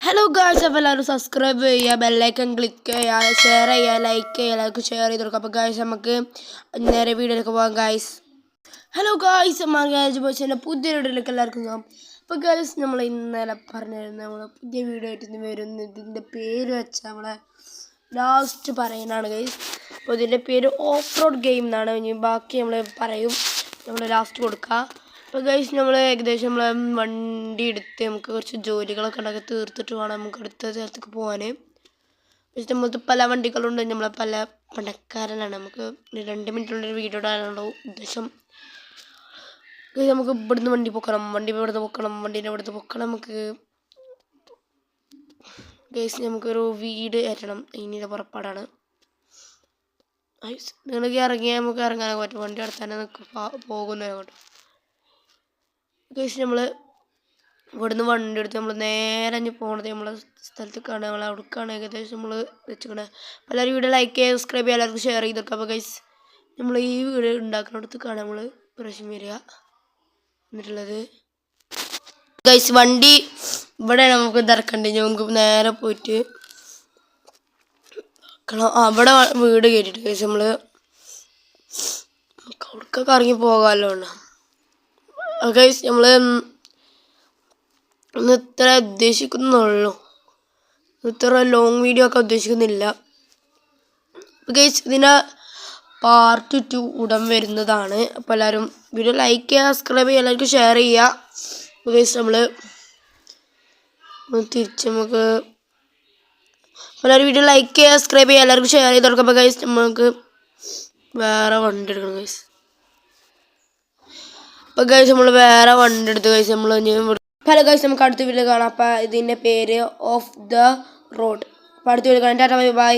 Hello guys, അപ്പോൾ എല്ലാവരും subscribe ചെയ്യുക, ബെല്ലൈക്കൺ ക്ലിക്ക് ചെയ്യുക, ഷെയർ ചെയ്യുക, ലൈക്ക് ചെയ്യുക, എല്ലാവർക്കും ഷെയർ ചെയ്ത് കൊടുക്കുക. അപ്പോൾ ഗായ്സ് നമുക്ക് നേരെ വീഡിയോയിലേക്ക് പോകാം. ഗായ്സ് ഹലോ ഗായ്സ്, മാർഗാജ് ബോയ്സിൻ്റെ പുതിയ വീഡിയോയിലേക്ക് എല്ലാവർക്കും പോകാം. അപ്പോൾ ഗായ്സ് നമ്മൾ ഇന്നലെ പറഞ്ഞിരുന്നു നമ്മൾ പുതിയ വീഡിയോ ആയിട്ട് ഇന്ന് വരുന്നു. ഇതിൻ്റെ പേര് വെച്ചാൽ നമ്മളെ ലാസ്റ്റ് പറയാനാണ് ഗായ്സ്. അപ്പോൾ ഇതിൻ്റെ പേര് ഓഫ് റോഡ് ഗെയിം എന്നാണ്. ഇനി ബാക്കി നമ്മൾ പറയും, നമ്മൾ ലാസ്റ്റ് കൊടുക്കുക. അപ്പോൾ ഗൈസ് നമ്മൾ ഏകദേശം നമ്മൾ വണ്ടി എടുത്ത് നമുക്ക് കുറച്ച് ജോലികളൊക്കെ ഉണ്ടാക്കി തീർത്തിട്ട് വേണം നമുക്ക് അടുത്ത സ്ഥലത്തേക്ക് പോകാൻ. പക്ഷേ നമ്മളത് പല വണ്ടികളുണ്ട്, നമ്മളെ പല പണക്കാരനാണ്. നമുക്ക് 2 മിനിറ്റുള്ളൊരു വീഡിയോ ഇടാനുള്ള ഉദ്ദേശം. നമുക്ക് ഇവിടുന്ന് വണ്ടി പൊക്കണം, വണ്ടീൻ്റെ ഇവിടുന്ന് പൊക്കണം. നമുക്ക് ഗൈസ് നമുക്കൊരു വീട് കയറ്റണം, ഇതിൻ്റെ പുറപ്പാടാണ്. നിങ്ങൾക്ക് ഇറങ്ങിയാൽ നമുക്ക് ഇറങ്ങാനൊക്കെ പറ്റും, വണ്ടി നടത്താനൊക്കെ പോകുന്നതിനോട്ട്. ഗൈസ് നമ്മൾ ഇവിടുന്ന് വണ്ടി എടുത്ത് നമ്മൾ നേരെ അഞ്ഞ് പോകണത് നമ്മളെ സ്ഥലത്തേക്കാണ്. നമ്മൾ അവിടേക്കാണ് ഏകദേശം നമ്മൾ വെച്ചിരിക്കണത്. അപ്പോൾ എല്ലാവരും വീഡിയോ ലൈക്ക് ചെയ്യുക, സബ്സ്ക്രൈബ് ചെയ്യുക, എല്ലാവർക്കും ഷെയർ ചെയ്ത് കൊടുക്കുക. അപ്പോൾ ഗൈസ് നമ്മൾ ഈ വീഡിയോ ഉണ്ടാക്കുന്നിടത്തേക്കാണ് നമ്മൾ പ്രാവശ്യം വരിക എന്നിട്ടുള്ളത്. ഗൈസ് വണ്ടി ഇവിടെയാണ് നമുക്ക് തിരക്കണ്ടേ, നമുക്ക് നേരെ പോയിട്ട് അവിടെ വീട് കയറ്റിട്ട് ഗൈസ് നമ്മൾ അവിടേക്കൊക്കെ ഇറങ്ങി പോകാമല്ലോ. ഗൈസ് നമ്മൾ ഇന്ന് ഇത്ര ഉദ്ദേശിക്കുന്നുള്ളൂ, ഇത്ര ലോങ് വീഡിയോ ഒക്കെ ഉദ്ദേശിക്കുന്നില്ല. ഗൈസ് ഇതിൻ്റെ പാർട്ട് 2 ഉടൻ വരുന്നതാണ്. അപ്പോൾ എല്ലാവരും വീഡിയോ ലൈക്ക് ചെയ്യുക, സബ്സ്ക്രൈബ് ചെയ്യുക, എല്ലാവർക്കും ഷെയർ ചെയ്യുക. ഗൈസ് നമ്മൾ തിരിച്ച് നമുക്ക് എല്ലാവരും വീഡിയോ ലൈക്ക് ചെയ്യുക, സബ്സ്ക്രൈബ് ചെയ്യുക, എല്ലാവർക്കും ഷെയർ ചെയ്ത് കൊടുക്കുക. അപ്പോൾ ഗൈസ് നമുക്ക് വേറെ വണ്ടി എടുക്കണം ഗൈസ്. അപ്പോൾ ഗൈസ് നമ്മൾ വേറെ വണ്ടി എടുത്ത് ഗൈസ് നമ്മൾ പല ഗൈസ് നമുക്ക് അടുത്ത വീഡിയോ കാണാം. അപ്പോൾ ഇതിൻ്റെ പേര് ഓഫ് ദ റോഡ്. അപ്പോൾ അടുത്ത വീഡിയോ കാണാം. Tata bye bye.